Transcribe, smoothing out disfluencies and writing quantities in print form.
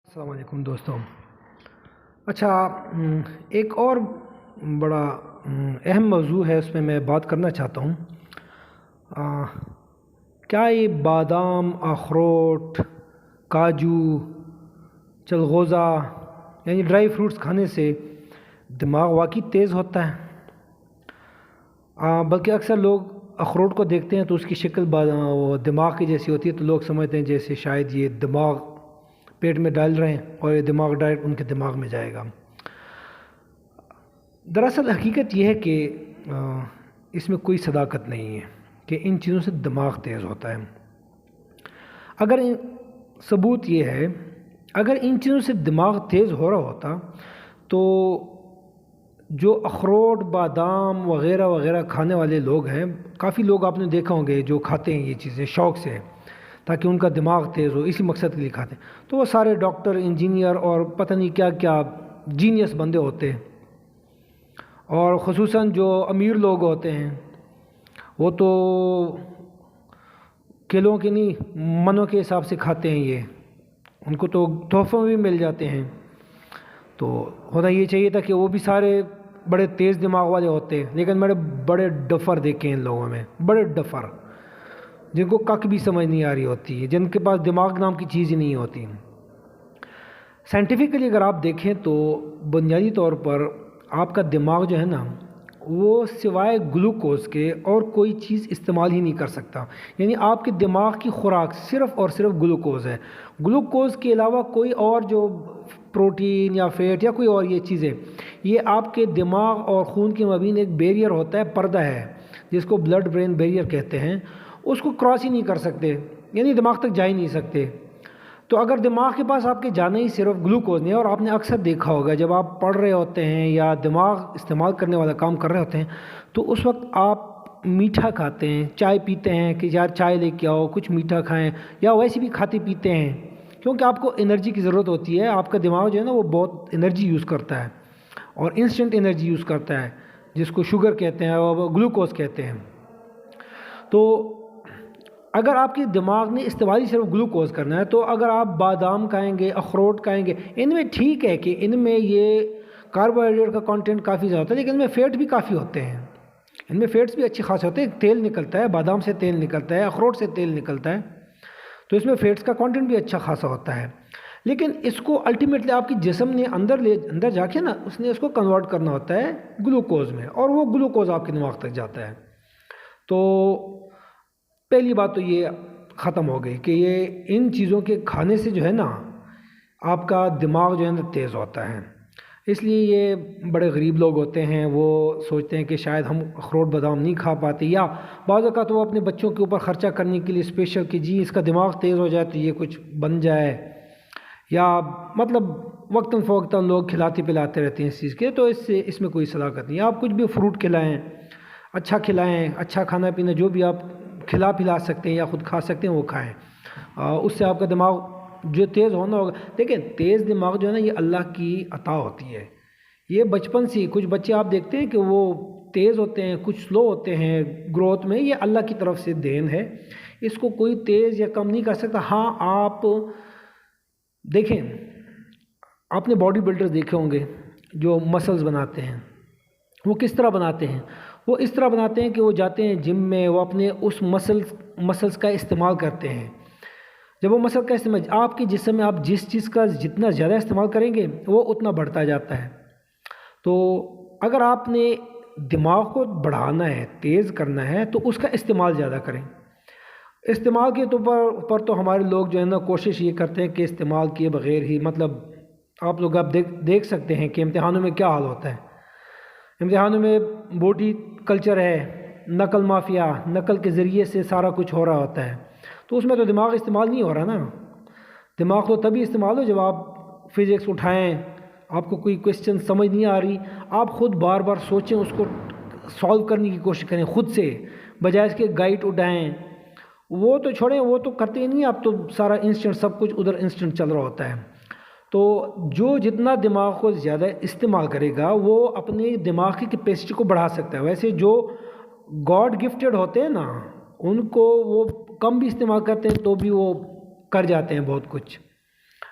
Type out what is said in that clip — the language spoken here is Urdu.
السلام علیکم دوستوں۔ اچھا، ایک اور بڑا اہم موضوع ہے، اس میں بات کرنا چاہتا ہوں۔ کیا یہ بادام، اخروٹ، کاجو، چلغوزہ یعنی ڈرائی فروٹس کھانے سے دماغ واقعی تیز ہوتا ہے؟ بلکہ اکثر لوگ اخروٹ کو دیکھتے ہیں تو اس کی شکل وہ دماغ کی جیسی ہوتی ہے، تو لوگ سمجھتے ہیں جیسے شاید یہ دماغ پیٹ میں ڈال رہے ہیں اور یہ دماغ ڈائریکٹ ان کے دماغ میں جائے گا۔ دراصل حقیقت یہ ہے کہ اس میں کوئی صداقت نہیں ہے کہ ان چیزوں سے دماغ تیز ہوتا ہے۔ ثبوت یہ ہے، اگر ان چیزوں سے دماغ تیز ہو رہا ہوتا تو جو اخروٹ، بادام وغیرہ وغیرہ کھانے والے لوگ ہیں، کافی لوگ آپ نے دیکھا ہوں گے جو کھاتے ہیں یہ چیزیں شوق سے تاکہ ان کا دماغ تیز ہو، اسی مقصد کے لیے کھاتے ہیں، تو وہ سارے ڈاکٹر، انجینئر اور پتہ نہیں کیا کیا جینیس بندے ہوتے ہیں۔ اور خصوصاً جو امیر لوگ ہوتے ہیں وہ تو کلوں کے نہیں منوں کے حساب سے کھاتے ہیں، یہ ان کو تو تحفوں بھی مل جاتے ہیں۔ تو ہونا یہ چاہیے تھا کہ وہ بھی سارے بڑے تیز دماغ والے ہوتے ہیں، لیکن بڑے ڈفر دیکھے ہیں ان لوگوں میں، بڑے ڈفر جن کو کک بھی سمجھ نہیں آ رہی ہوتی ہے، جن کے پاس دماغ نام کی چیز ہی نہیں ہوتی۔ سائنٹیفکلی اگر آپ دیکھیں تو بنیادی طور پر آپ کا دماغ جو ہے نا، وہ سوائے گلوکوز کے اور کوئی چیز استعمال ہی نہیں کر سکتا۔ یعنی آپ کے دماغ کی خوراک صرف اور صرف گلوکوز ہے۔ گلوکوز کے علاوہ کوئی اور جو پروٹین یا فیٹ یا کوئی اور یہ چیزیں، یہ آپ کے دماغ اور خون کے مابین ایک بیریئر ہوتا ہے، پردہ ہے جس کو بلڈ برین بیریئر کہتے ہیں، اس کو کراس ہی نہیں کر سکتے، یعنی دماغ تک جا ہی نہیں سکتے۔ تو اگر دماغ کے پاس آپ کے جانا ہی صرف گلوکوز نہیں ہے، اور آپ نے اکثر دیکھا ہوگا جب آپ پڑھ رہے ہوتے ہیں یا دماغ استعمال کرنے والا کام کر رہے ہوتے ہیں تو اس وقت آپ میٹھا کھاتے ہیں، چائے پیتے ہیں کہ یار چائے لے کے آؤ، کچھ میٹھا کھائیں، یا ویسے بھی کھاتے پیتے ہیں کیونکہ آپ کو انرجی کی ضرورت ہوتی ہے۔ آپ کا دماغ جو ہے نا وہ بہت انرجی یوز کرتا ہے اور انسٹنٹ انرجی یوز کرتا ہے، جس کو شوگر کہتے ہیں اور گلوکوز کہتے ہیں۔ تو اگر آپ کے دماغ نے استعمال ہی صرف گلوکوز کرنا ہے تو اگر آپ بادام کھائیں گے، اخروٹ کھائیں گے، ان میں ٹھیک ہے کہ ان میں یہ کاربوہائیڈریٹ کا کانٹینٹ کافی زیادہ ہوتا ہے، لیکن ان میں فیٹ بھی کافی ہوتے ہیں، ان میں فیٹس بھی اچھے خاصے ہوتے ہیں، تیل نکلتا ہے، بادام سے تیل نکلتا ہے، اخروٹ سے تیل نکلتا ہے، تو اس میں فیٹس کا کانٹینٹ بھی اچھا خاصا ہوتا ہے۔ لیکن اس کو الٹیمیٹلی آپ کی جسم نے اندر جا کے نا اس نے اس کو کنورٹ کرنا ہوتا ہے گلوکوز میں، اور وہ گلوکوز آپ کے دماغ تک جاتا ہے۔ تو پہلی بات تو یہ ختم ہو گئی کہ یہ ان چیزوں کے کھانے سے جو ہے نا آپ کا دماغ جو ہے نا تیز ہوتا ہے۔ اس لیے یہ بڑے غریب لوگ ہوتے ہیں، وہ سوچتے ہیں کہ شاید ہم اخروٹ بادام نہیں کھا پاتے، یا بعض اوقات وہ اپنے بچوں کے اوپر خرچہ کرنے کے لیے اسپیشل کہ جی اس کا دماغ تیز ہو جائے تو یہ کچھ بن جائے، یا مطلب وقتاً فوقتاً لوگ کھلاتے پلاتے رہتے ہیں اس چیز کے، تو اس میں کوئی صداقت نہیں۔ آپ کچھ بھی فروٹ کھلائیں، اچھا کھانا پینا جو بھی آپ پلا سکتے ہیں یا خود کھا سکتے ہیں وہ کھائیں، اس سے آپ کا دماغ جو تیز ہونا ہوگا۔ دیکھیں تیز دماغ جو ہے نا یہ اللہ کی عطا ہوتی ہے، یہ بچپن سے کچھ بچے آپ دیکھتے ہیں کہ وہ تیز ہوتے ہیں، کچھ سلو ہوتے ہیں گروتھ میں، یہ اللہ کی طرف سے دین ہے، اس کو کوئی تیز یا کم نہیں کر سکتا۔ ہاں آپ دیکھیں، آپ نے باڈی بلڈرز دیکھے ہوں گے جو مسلز بناتے ہیں، وہ کس طرح بناتے ہیں؟ وہ اس طرح بناتے ہیں کہ وہ جاتے ہیں جم میں، وہ اپنے اس مسلز کا استعمال کرتے ہیں۔ جب وہ مسل کا استعمال آپ کے جسم میں آپ جس چیز کا جتنا زیادہ استعمال کریں گے وہ اتنا بڑھتا جاتا ہے۔ تو اگر آپ نے دماغ کو بڑھانا ہے، تیز کرنا ہے، تو اس کا استعمال زیادہ کریں۔ استعمال کے طور پر تو ہمارے لوگ جو ہے نا کوشش یہ کرتے ہیں کہ استعمال کیے بغیر ہی، مطلب آپ لوگ آپ دیکھ سکتے ہیں کہ امتحانوں میں کیا حال ہوتا ہے۔ امتحانوں میں بوٹی کلچر ہے، نقل مافیا، نقل کے ذریعے سے سارا کچھ ہو رہا ہوتا ہے، تو اس میں تو دماغ استعمال نہیں ہو رہا نا۔ دماغ تو تبھی استعمال ہو جب آپ فزکس اٹھائیں، آپ کو کوئی کوشچن سمجھ نہیں آ رہی، آپ خود بار بار سوچیں، اس کو سالو کرنے کی کوشش کریں خود سے، بجائے اس کے گائیڈ اٹھائیں۔ وہ تو چھوڑیں، وہ تو کرتے ہی نہیں، اب تو سارا انسٹنٹ، سب کچھ ادھر انسٹنٹ چل رہا ہوتا ہے۔ تو جو جتنا دماغ کو زیادہ استعمال کرے گا وہ اپنے دماغ کی کیپیسٹی کو بڑھا سکتا ہے۔ ویسے جو گاڈ گفٹڈ ہوتے ہیں نا ان کو وہ کم بھی استعمال کرتے ہیں تو بھی وہ کر جاتے ہیں بہت کچھ۔